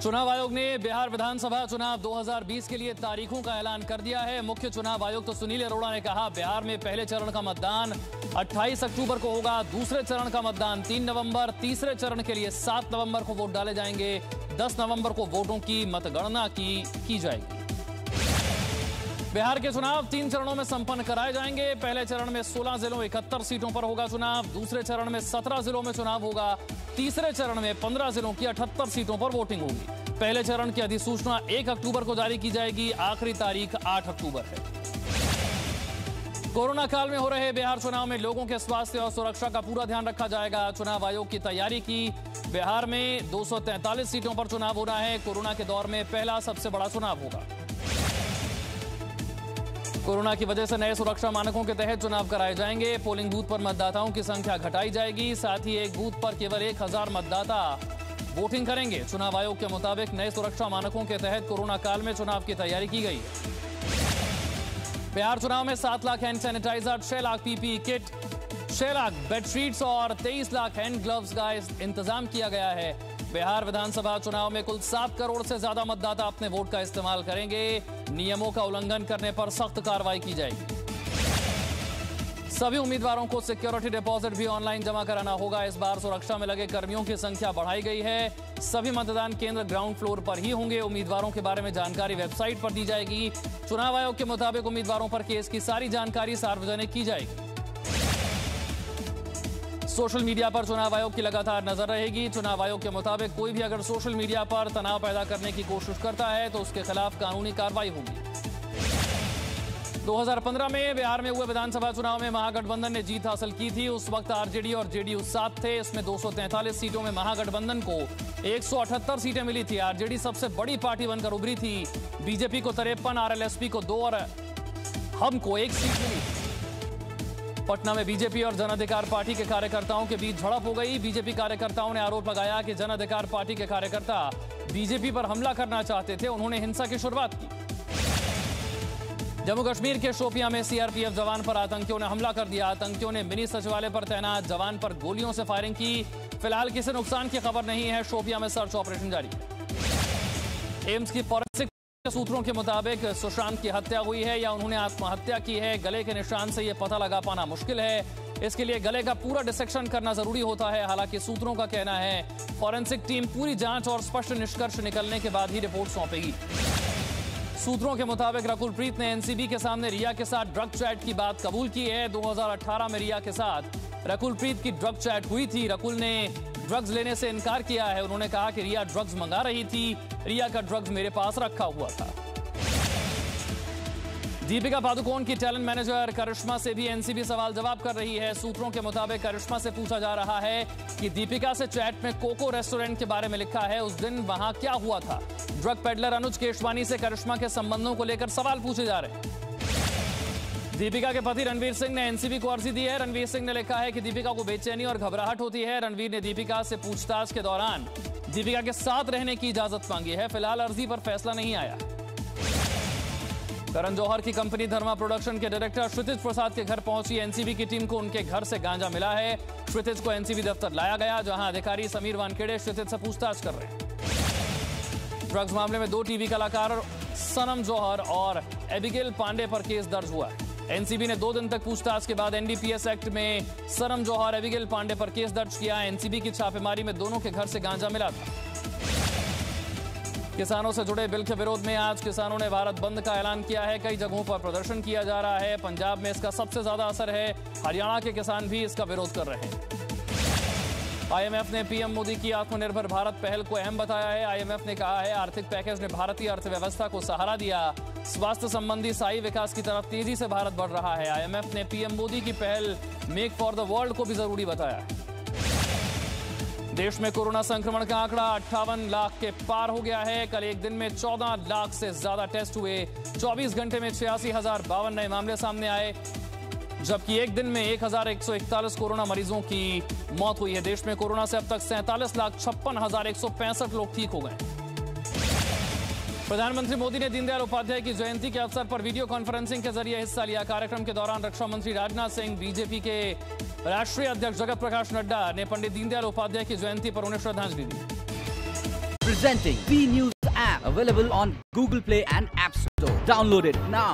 चुनाव आयोग ने बिहार विधानसभा चुनाव 2020 के लिए तारीखों का ऐलान कर दिया है। मुख्य चुनाव आयुक्त सुनील अरोड़ा ने कहा, बिहार में पहले चरण का मतदान 28 अक्टूबर को होगा, दूसरे चरण का मतदान 3 नवंबर, तीसरे चरण के लिए 7 नवंबर को वोट डाले जाएंगे, 10 नवंबर को वोटों की मतगणना की जाएगी। बिहार के चुनाव 3 चरणों में संपन्न कराए जाएंगे। पहले चरण में 16 जिलों 71 सीटों पर होगा चुनाव, दूसरे चरण में 17 जिलों में चुनाव होगा, तीसरे चरण में 15 जिलों की 78 सीटों पर वोटिंग होगी। पहले चरण की अधिसूचना 1 अक्टूबर को जारी की जाएगी, आखिरी तारीख 8 अक्टूबर है। कोरोना काल में हो रहे बिहार चुनाव में लोगों के स्वास्थ्य और सुरक्षा का पूरा ध्यान रखा जाएगा। चुनाव आयोग की तैयारी की। बिहार में 243 सीटों पर चुनाव हो रहा है। कोरोना के दौर में पहला सबसे बड़ा चुनाव होगा। कोरोना की वजह से नए सुरक्षा मानकों के तहत चुनाव कराए जाएंगे। पोलिंग बूथ पर मतदाताओं की संख्या घटाई जाएगी। साथ ही एक बूथ पर केवल 1000 मतदाता वोटिंग करेंगे। चुनाव आयोग के मुताबिक नए सुरक्षा मानकों के तहत कोरोना काल में चुनाव की तैयारी की गई है। बिहार चुनाव में 7 lakh hand sanitiser, 6 lakh PPE kit, 6 lakh bedsheets और 23 लाख हैंड ग्लव्स का इंतजाम किया गया है। बिहार विधानसभा चुनाव में कुल 7 करोड़ से ज्यादा मतदाता अपने वोट का इस्तेमाल करेंगे। नियमों का उल्लंघन करने पर सख्त कार्रवाई की जाएगी। सभी उम्मीदवारों को सिक्योरिटी डिपॉजिट भी ऑनलाइन जमा कराना होगा। इस बार सुरक्षा में लगे कर्मियों की संख्या बढ़ाई गई है। सभी मतदान केंद्र ग्राउंड फ्लोर पर ही होंगे। उम्मीदवारों के बारे में जानकारी वेबसाइट पर दी जाएगी। चुनाव आयोग के मुताबिक उम्मीदवारों पर केस की सारी जानकारी सार्वजनिक की जाएगी। सोशल मीडिया पर चुनाव आयोग की लगातार नजर रहेगी। चुनाव आयोग के मुताबिक कोई भी अगर सोशल मीडिया पर तनाव पैदा करने की कोशिश करता है तो उसके खिलाफ कानूनी कार्रवाई होगी। 2015 में बिहार में हुए विधानसभा चुनाव में महागठबंधन ने जीत हासिल की थी। उस वक्त आरजेडी और जेडीयू साथ थे। इसमें 243 सीटों में महागठबंधन को 178 सीटें मिली थी। आरजेडी सबसे बड़ी पार्टी बनकर उभरी थी। बीजेपी को 53, आरएलएसपी को 2 और हमको 1 सीट मिली। पटना में बीजेपी और जन अधिकार पार्टी के कार्यकर्ताओं के बीच झड़प हो गई। बीजेपी कार्यकर्ताओं ने आरोप लगाया कि जन अधिकार पार्टी के कार्यकर्ता बीजेपी पर हमला करना चाहते थे। उन्होंने हिंसा की शुरुआत की। जम्मू कश्मीर के शोपियां में सीआरपीएफ जवान पर आतंकियों ने हमला कर दिया। आतंकियों ने मिनी सचिवालय पर तैनात जवान पर गोलियों से फायरिंग की। फिलहाल किसी नुकसान की खबर नहीं है। शोपियां में सर्च ऑपरेशन जारी है। एम्स की फॉरेंसिक सूत्रों के मुताबिक सुशांत की हत्या हुई है या उन्होंने आत्महत्या की है। गले के निशान से यह पता लगा पाना मुश्किल है। इसके लिए गले का पूरा डिसेक्शन करना जरूरी होता है। हालांकि सूत्रों का कहना है फॉरेंसिक टीम पूरी जांच और स्पष्ट निष्कर्ष निकलने के बाद ही रिपोर्ट सौंपेगी। सूत्रों के मुताबिक रकुलप्रीत ने एनसीबी के सामने रिया के साथ ड्रग चैट की बात कबूल की है। 2018 में रिया के साथ रकुलप्रीत की ड्रग चैट हुई थी। रकुल ने ड्रग्स लेने से इनकार किया है। उन्होंने कहा कि रिया ड्रग्स मंगा रही थी। रिया का ड्रग्स मेरे पास रखा हुआ था। दीपिका पादुकोण की टैलेंट मैनेजर करिश्मा से भी एनसीबी सवाल जवाब कर रही है। सूत्रों के मुताबिक करिश्मा से पूछा जा रहा है कि दीपिका से चैट में कोको रेस्टोरेंट के बारे में लिखा है, उस दिन वहां क्या हुआ था। ड्रग पेडलर अनुज केशवानी से करिश्मा के संबंधों को लेकर सवाल पूछे जा रहे हैं। दीपिका के पति रणवीर सिंह ने एनसीबी को अर्जी दी है। रणवीर सिंह ने लिखा है कि दीपिका को बेचैनी और घबराहट होती है। रणवीर ने दीपिका से पूछताछ के दौरान दीपिका के साथ रहने की इजाजत मांगी है। फिलहाल अर्जी पर फैसला नहीं आया। करण जौहर की कंपनी धर्मा प्रोडक्शन के डायरेक्टर क्षितिज प्रसाद के घर पहुंची एनसीबी की टीम को उनके घर से गांजा मिला है। क्षितिज को एनसीबी दफ्तर लाया गया, जहां अधिकारी समीर वानखेड़े क्षितिज से पूछताछ कर रहे हैं। ड्रग्स मामले में 2 टीवी कलाकार सनम जौहर और एबिगेल पांडे पर केस दर्ज हुआ है। एनसीबी ने 2 दिन तक पूछताछ के बाद एनडीपीएस एक्ट में सनम जौहर, एबिगेल पांडे पर केस दर्ज किया। एनसीबी की छापेमारी में दोनों के घर से गांजा मिला था। किसानों से जुड़े बिल के विरोध में आज किसानों ने भारत बंद का ऐलान किया है। कई जगहों पर प्रदर्शन किया जा रहा है। पंजाब में इसका सबसे ज्यादा असर है। हरियाणा के किसान भी इसका विरोध कर रहे हैं। आईएमएफ ने पीएम मोदी की आत्मनिर्भर भारत पहल को अहम बताया है। आईएमएफ ने कहा है आर्थिक पैकेज ने भारतीय अर्थव्यवस्था को सहारा दिया। स्वास्थ्य संबंधी स्थायी विकास की तरफ तेजी से भारत बढ़ रहा है। आईएमएफ ने पीएम मोदी की पहल मेक फॉर द वर्ल्ड को भी जरूरी बताया है। देश में कोरोना संक्रमण का आंकड़ा 58 लाख के पार हो गया है। कल एक दिन में 14 लाख से ज्यादा टेस्ट हुए। 24 घंटे में 86,052 नए मामले सामने आए, जबकि एक दिन में 1,141 कोरोना मरीजों की मौत हुई है। देश में कोरोना से अब तक 47,56,165 लोग ठीक हो गए। प्रधानमंत्री मोदी ने दीनदयाल उपाध्याय की जयंती के अवसर पर वीडियो कॉन्फ्रेंसिंग के जरिए हिस्सा लिया। कार्यक्रम के दौरान रक्षा मंत्री राजनाथ सिंह, बीजेपी के राष्ट्रीय अध्यक्ष जगत प्रकाश नड्डा ने पंडित दीनदयाल उपाध्याय की जयंती पर उन्हें श्रद्धांजलि दी। Presenting B News app, available on Google Play and App Store. Download it now.